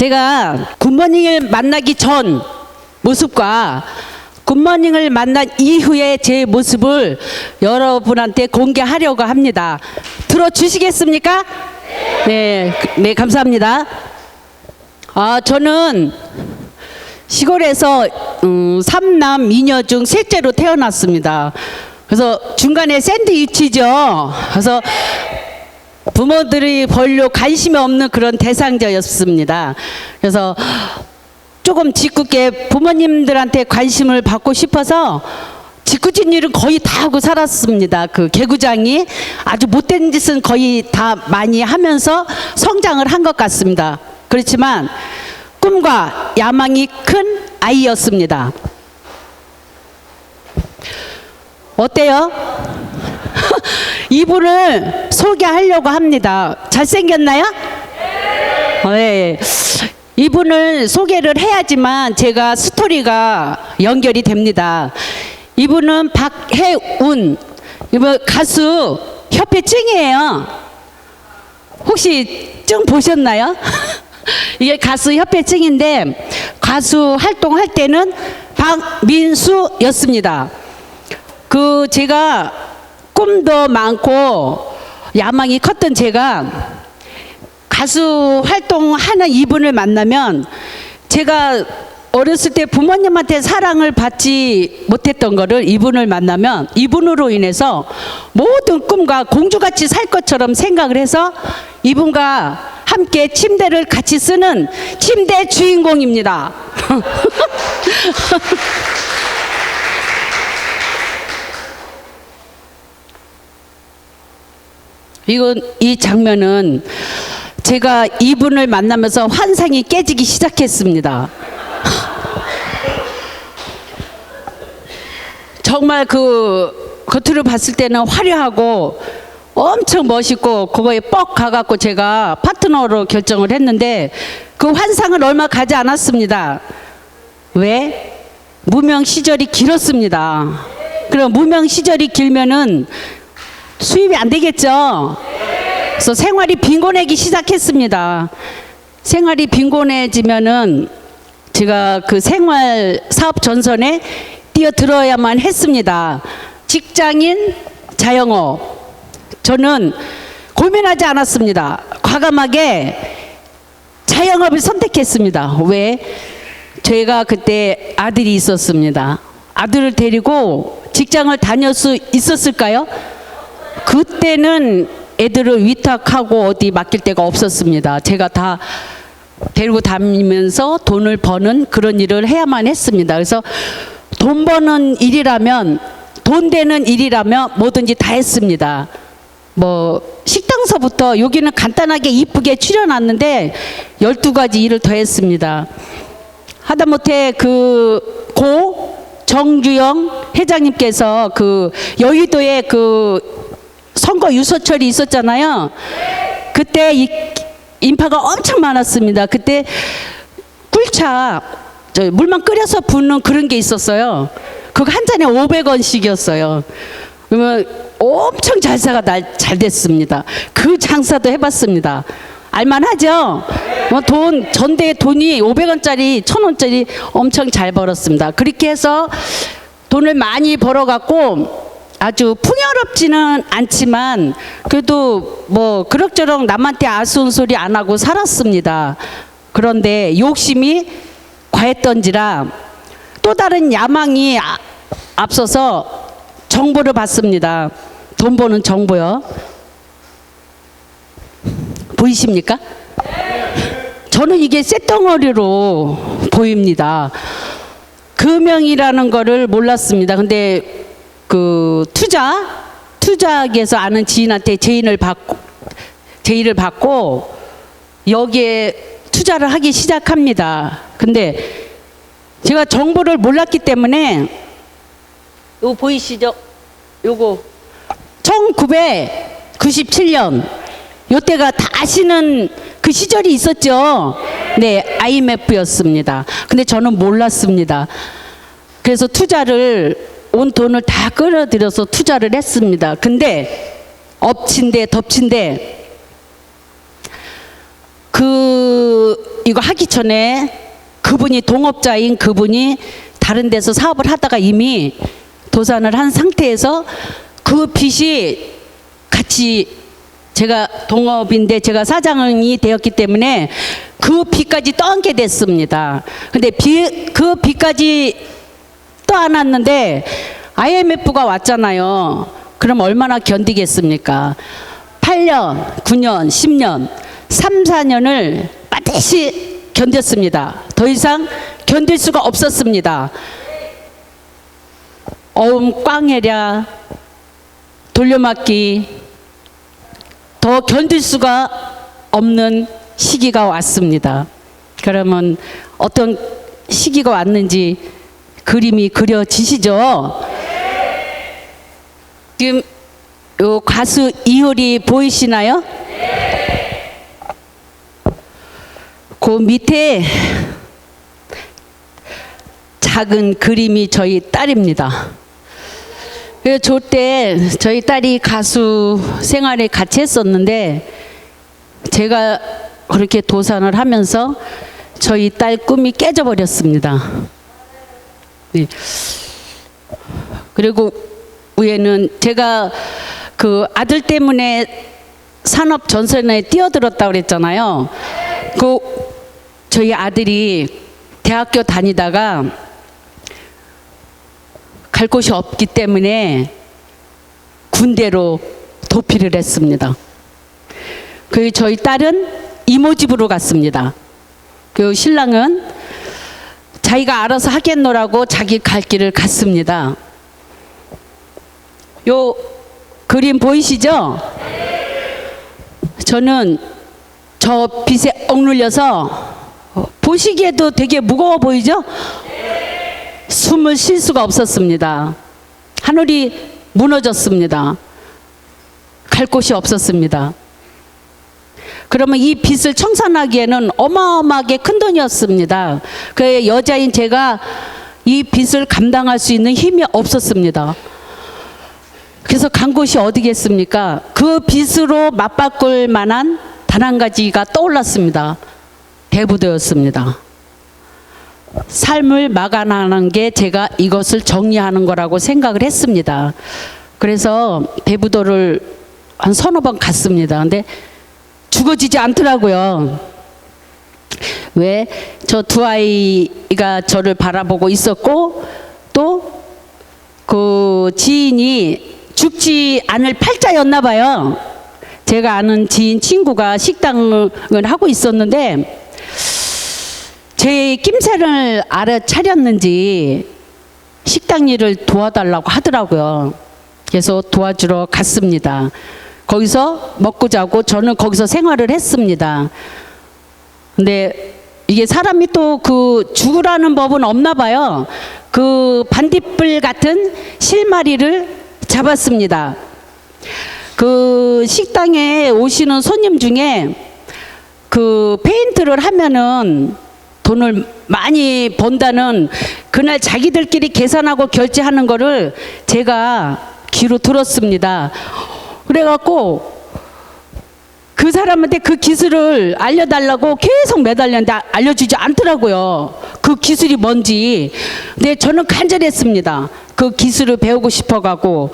제가 굿모닝을 만나기 전 모습과 굿모닝을 만난 이후의 제 모습을 여러분한테 공개하려고 합니다. 들어주시겠습니까? 네, 네, 감사합니다. 저는 시골에서 3남 2녀 중 셋째로 태어났습니다. 그래서 중간에 샌드위치죠. 그래서 부모들이 별로 관심이 없는 그런 대상자였습니다. 그래서 조금 짓궂게 부모님들한테 관심을 받고 싶어서 짓궂은 일은 거의 다 하고 살았습니다. 그 개구장이 아주 못된 짓은 거의 다 많이 하면서 성장을 한 것 같습니다. 그렇지만 꿈과 야망이 큰 아이였습니다. 어때요? 이분을 소개하려고 합니다. 잘생겼나요? 네. 이분을 소개를 해야지만 제가 스토리가 연결이 됩니다. 이분은 박해운, 이분 가수 협회 증이에요. 혹시 증 보셨나요? 이게 가수 협회 증인데 가수 활동할 때는 박민수였습니다. 제가 꿈도 많고 야망이 컸던 제가 가수 활동하는 이분을 만나면 제가 어렸을 때 부모님한테 사랑을 받지 못했던 거를 이분을 만나면 이분으로 인해서 모든 꿈과 공주같이 살 것처럼 생각을 해서 이분과 함께 침대를 같이 쓰는 침대 주인공입니다. 이 장면은 제가 이분을 만나면서 환상이 깨지기 시작했습니다. 정말 겉으로 봤을 때는 화려하고 엄청 멋있고 그거에 뻑 가갖고 제가 파트너로 결정을 했는데 그 환상은 얼마 가지 않았습니다. 왜? 무명 시절이 길었습니다. 그럼 무명 시절이 길면은 수입이 안 되겠죠. 그래서 생활이 빈곤해지기 시작했습니다. 생활이 빈곤해지면은 제가 그 생활 사업 전선에 뛰어들어야만 했습니다. 직장인 자영업. 저는 고민하지 않았습니다. 과감하게 자영업을 선택했습니다. 왜? 제가 그때 아들이 있었습니다. 아들을 데리고 직장을 다닐 수 있었을까요? 그때는 애들을 위탁하고 어디 맡길 데가 없었습니다. 제가 다 데리고 다니면서 돈을 버는 그런 일을 해야만 했습니다. 그래서 돈 버는 일이라면, 돈 되는 일이라면 뭐든지 다 했습니다. 식당서부터 여기는 간단하게 이쁘게 추려놨는데 12가지 일을 더 했습니다. 하다못해 정주영 회장님께서 여의도에 선거 유서철이 있었잖아요. 그때 인파가 엄청 많았습니다. 그때 꿀차 물만 끓여서 붓는 그런 게 있었어요. 그거 한 잔에 500원씩이었어요. 그러면 엄청 장사가 잘 됐습니다. 그 장사도 해봤습니다. 알만하죠? 전대에 돈이 500원짜리 1000원짜리 엄청 잘 벌었습니다. 그렇게 해서 돈을 많이 벌어갖고 아주 풍요롭지는 않지만 그래도 그럭저럭 남한테 아쉬운 소리 안 하고 살았습니다. 그런데 욕심이 과했던지라 또 다른 야망이 앞서서 정보를 받습니다. 돈 버는 정보요. 보이십니까? 저는 이게 쇳덩어리로 보입니다. 금형이라는 거를 몰랐습니다. 근데 투자학에서 아는 지인한테 제의를 받고 여기에 투자를 하기 시작합니다. 근데 제가 정보를 몰랐기 때문에 요거 보이시죠? 요거 1997년 요때가 다 아시는 그 시절이 있었죠. 네, IMF였습니다. 근데 저는 몰랐습니다. 그래서 온 돈을 다 끌어들여서 투자를 했습니다. 근데 엎친데 덮친데 이거 하기 전에 그분이 동업자인 그분이 다른 데서 사업을 하다가 이미 도산을 한 상태에서 그 빚이 같이, 제가 동업인데 제가 사장이 되었기 때문에 그 빚까지 떠안게 됐습니다. 근데 그 빚까지 떠안았는데 IMF가 왔잖아요. 그럼 얼마나 견디겠습니까? 8년, 9년, 10년, 3, 4년을 빠듯이 견뎠습니다. 더 이상 견딜 수가 없었습니다. 어음 꽝해랴, 돌려막기, 더 견딜 수가 없는 시기가 왔습니다. 그러면 어떤 시기가 왔는지 그림이 그려지시죠? 지금 요 가수 이효리 보이시나요? 그 밑에 작은 그림이 저희 딸입니다. 그래서 저때 저희 딸이 가수 생활에 같이 했었는데 제가 그렇게 도산을 하면서 저희 딸 꿈이 깨져버렸습니다. 네. 그리고 위에는 제가 그 아들 때문에 산업 전선에 뛰어들었다고 그랬잖아요. 그 저희 아들이 대학교 다니다가 갈 곳이 없기 때문에 군대로 도피를 했습니다. 그 저희 딸은 이모 집으로 갔습니다. 그 신랑은 자기가 알아서 하겠노라고 자기 갈 길을 갔습니다. 요 그림 보이시죠? 저는 저 빛에 억눌려서 보시기에도 되게 무거워 보이죠? 숨을 쉴 수가 없었습니다. 하늘이 무너졌습니다. 갈 곳이 없었습니다. 그러면 이 빚을 청산하기에는 어마어마하게 큰 돈이었습니다. 그 여자인 제가 이 빚을 감당할 수 있는 힘이 없었습니다. 그래서 간 곳이 어디겠습니까? 그 빚으로 맞바꿀 만한 단 한 가지가 떠올랐습니다. 대부도였습니다. 삶을 마감하는 게 제가 이것을 정리하는 거라고 생각을 했습니다. 그래서 대부도를 한 서너 번 갔습니다. 근데 죽어지지 않더라고요. 왜? 저 두 아이가 저를 바라보고 있었고 또 그 지인이 죽지 않을 팔자였나 봐요. 제가 아는 지인 친구가 식당을 하고 있었는데 제 낌새를 알아차렸는지 식당 일을 도와달라고 하더라고요. 그래서 도와주러 갔습니다. 거기서 먹고 자고 저는 거기서 생활을 했습니다. 근데 이게 사람이 또 그 죽으라는 법은 없나 봐요. 그 반딧불 같은 실마리를 잡았습니다. 그 식당에 오시는 손님 중에 그 페인트를 하면은 돈을 많이 번다는 그날 자기들끼리 계산하고 결제하는 거를 제가 귀로 들었습니다. 그래갖고 그 사람한테 그 기술을 알려달라고 계속 매달렸는데 알려주지 않더라고요. 그 기술이 뭔지. 근데 저는 간절했습니다. 그 기술을 배우고 싶어가고.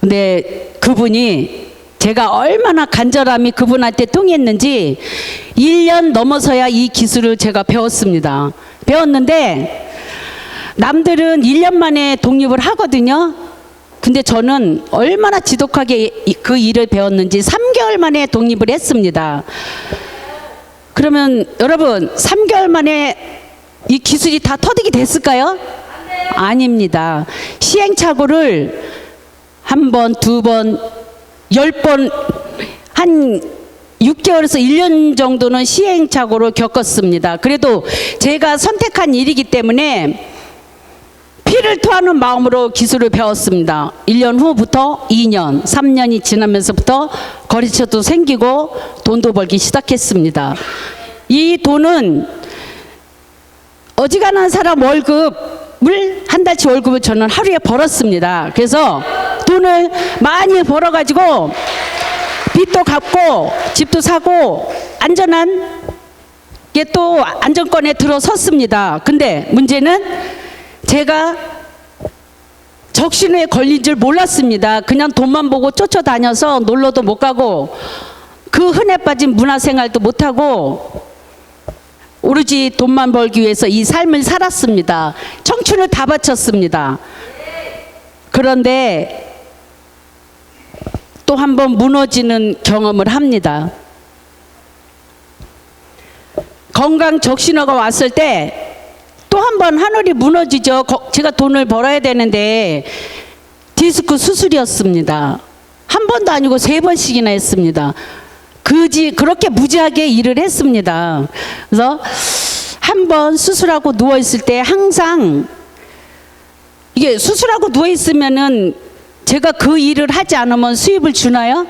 근데 그분이 제가 얼마나 간절함이 그분한테 통했는지 1년 넘어서야 이 기술을 제가 배웠습니다. 배웠는데 남들은 1년 만에 독립을 하거든요. 근데 저는 얼마나 지독하게 그 일을 배웠는지 3개월 만에 독립을 했습니다. 그러면 여러분 3개월 만에 이 기술이 다 터득이 됐을까요? 아닙니다. 시행착오를 한 번, 두 번, 10번, 한 6개월에서 1년 정도는 시행착오를 겪었습니다. 그래도 제가 선택한 일이기 때문에 피를 토하는 마음으로 기술을 배웠습니다. 1년 후부터 2년, 3년이 지나면서부터 거래처도 생기고 돈도 벌기 시작했습니다. 이 돈은 어지간한 사람 월급을 한 달치 월급을 저는 하루에 벌었습니다. 그래서 돈을 많이 벌어가지고 빚도 갚고 집도 사고 안전한 게 또 안정권에 들어섰습니다. 근데 문제는 제가 적신호에 걸린 줄 몰랐습니다. 그냥 돈만 보고 쫓아다녀서 놀러도 못 가고 그 흔해 빠진 문화생활도 못하고 오로지 돈만 벌기 위해서 이 삶을 살았습니다. 청춘을 다 바쳤습니다. 그런데 또 한 번 무너지는 경험을 합니다. 건강 적신호가 왔을 때 또 한 번 하늘이 무너지죠. 제가 돈을 벌어야 되는데 디스크 수술이었습니다. 한 번도 아니고 3번씩이나 했습니다. 그렇게 무지하게 일을 했습니다. 그래서 한 번 수술하고 누워있을 때 항상 이게 수술하고 누워있으면은 제가 그 일을 하지 않으면 수입을 주나요?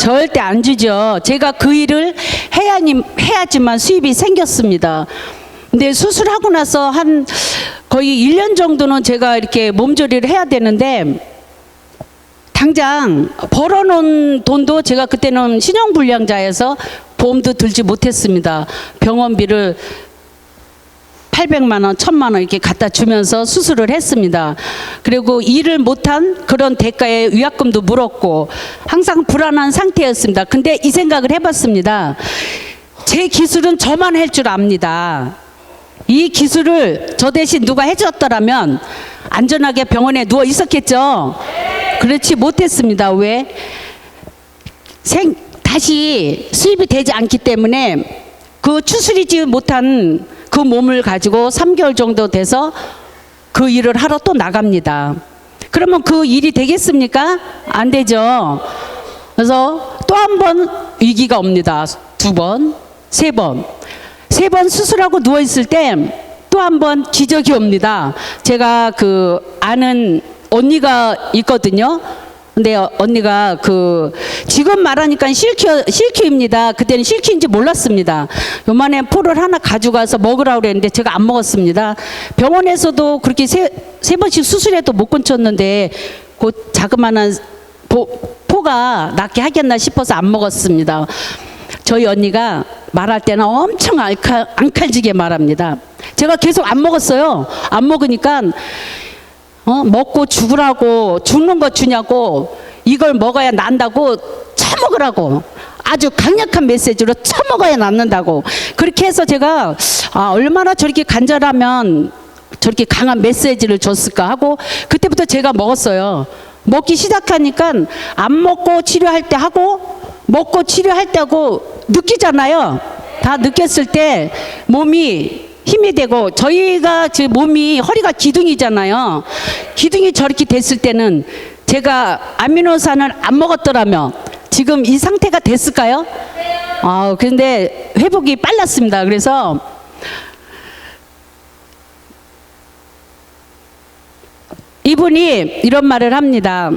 절대 안 주죠. 제가 그 일을 해야지만 수입이 생겼습니다. 근데 수술하고 나서 한 거의 1년 정도는 제가 이렇게 몸조리를 해야 되는데 당장 벌어놓은 돈도 제가 그때는 신용불량자여서 보험도 들지 못했습니다. 병원비를 800만 원, 1000만 원 이렇게 갖다 주면서 수술을 했습니다. 그리고 일을 못한 그런 대가에 위약금도 물었고 항상 불안한 상태였습니다. 근데 이 생각을 해봤습니다. 제 기술은 저만 할 줄 압니다. 이 기술을 저 대신 누가 해줬더라면 안전하게 병원에 누워 있었겠죠. 그렇지 못했습니다. 왜? 다시 수입이 되지 않기 때문에 그 추스리지 못한 그 몸을 가지고 3개월 정도 돼서 그 일을 하러 또 나갑니다. 그러면 그 일이 되겠습니까? 안 되죠. 그래서 또 한 번 위기가 옵니다. 2번, 3번. 3번 수술하고 누워있을 때 또 한 번 기적이 옵니다. 제가 그 아는 언니가 있거든요. 근데 언니가 지금 말하니까 실큐입니다. 그때는 실큐인지 몰랐습니다. 요만한 포를 하나 가져가서 먹으라고 그랬는데 제가 안 먹었습니다. 병원에서도 그렇게 세 번씩 수술해도 못 끊쳤는데 그 자그마한 포가 낫게 하겠나 싶어서 안 먹었습니다. 저희 언니가 말할 때는 엄청 앙칼지게 말합니다. 제가 계속 안 먹었어요. 안 먹으니까 먹고 죽으라고, 죽는 거 주냐고, 이걸 먹어야 난다고 처먹으라고 아주 강력한 메시지로 처먹어야 낫는다고 그렇게 해서 제가 얼마나 저렇게 간절하면 저렇게 강한 메시지를 줬을까 하고 그때부터 제가 먹었어요. 먹기 시작하니까 안 먹고 치료할 때 하고 먹고 치료할 때 하고 느끼잖아요. 다 느꼈을 때 몸이 힘이 되고 저희가 제 몸이 허리가 기둥이잖아요. 기둥이 저렇게 됐을 때는 제가 아미노산을 안 먹었더라면 지금 이 상태가 됐을까요? 근데 회복이 빨랐습니다. 그래서 이분이 이런 말을 합니다.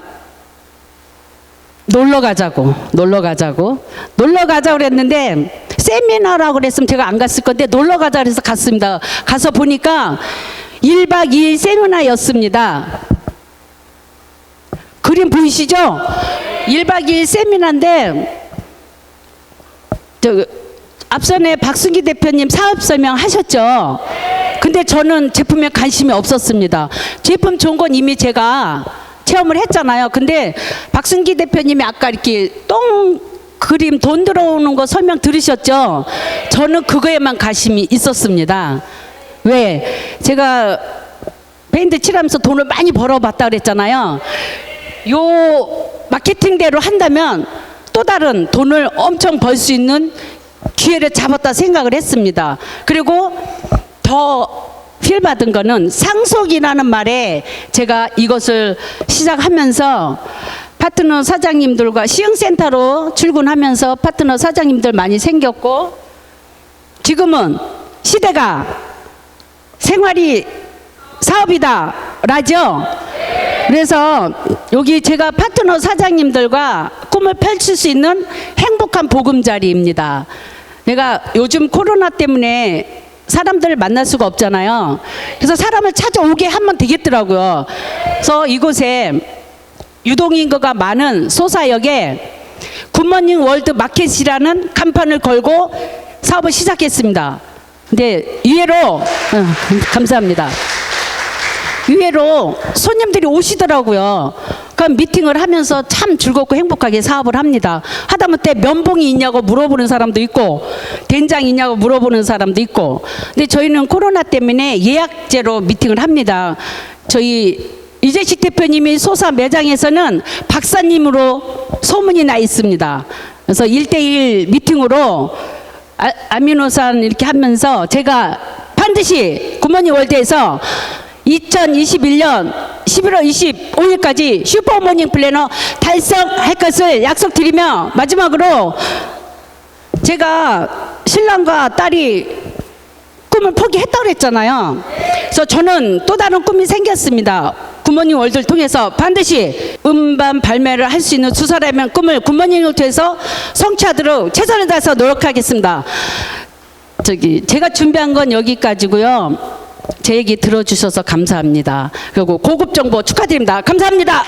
놀러 가자고 그랬는데 세미나라고 그랬으면 제가 안 갔을 건데 놀러 가자 그래서 갔습니다. 가서 보니까 1박 2일 세미나였습니다. 그림 보이시죠? 1박 2일 세미나인데 앞선에 박순기 대표님 사업 설명 하셨죠? 근데 저는 제품에 관심이 없었습니다. 제품 좋은 건 이미 제가 체험을 했잖아요. 근데 박순기 대표님이 아까 이렇게 그림 돈 들어오는 거 설명 들으셨죠? 저는 그거에만 관심이 있었습니다. 왜? 제가 밴드 칠하면서 돈을 많이 벌어봤다 그랬잖아요. 요 마케팅대로 한다면 또 다른 돈을 엄청 벌 수 있는 기회를 잡았다 생각을 했습니다. 그리고 더 필 받은 거는 상속이라는 말에 제가 이것을 시작하면서 파트너 사장님들과 시흥센터로 출근하면서 파트너 사장님들 많이 생겼고 지금은 시대가 생활이 사업이다 라죠. 그래서 여기 제가 파트너 사장님들과 꿈을 펼칠 수 있는 행복한 보금자리입니다. 내가 요즘 코로나 때문에 사람들을 만날 수가 없잖아요. 그래서 사람을 찾아오게 하면 되겠더라고요. 그래서 이곳에 유동인구가 많은 소사역에 굿모닝 월드 마켓이라는 간판을 걸고 사업을 시작했습니다. 근데 의외로 감사합니다. 의외로 손님들이 오시더라고요. 그럼 미팅을 하면서 참 즐겁고 행복하게 사업을 합니다. 하다못해 면봉이 있냐고 물어보는 사람도 있고 된장이 있냐고 물어보는 사람도 있고. 근데 저희는 코로나 때문에 예약제로 미팅을 합니다. 저희 이재식 대표님이 소사 매장에서는 박사님으로 소문이 나 있습니다. 그래서 1대1 미팅으로 아미노산 이렇게 하면서 제가 반드시 굿모닝 월드에서 2021년 11월 25일까지 슈퍼모닝 플래너 달성할 것을 약속드리며, 마지막으로 제가 신랑과 딸이 꿈을 포기했다고 그랬잖아요. 그래서 저는 또 다른 꿈이 생겼습니다. 굿모닝 월드를 통해서 반드시 음반 발매를 할 수 있는 두 사람의 꿈을 굿모닝 월드에서 성취하도록 최선을 다해서 노력하겠습니다. 제가 준비한 건 여기까지고요. 제 얘기 들어주셔서 감사합니다. 그리고 고급 정보 축하드립니다. 감사합니다.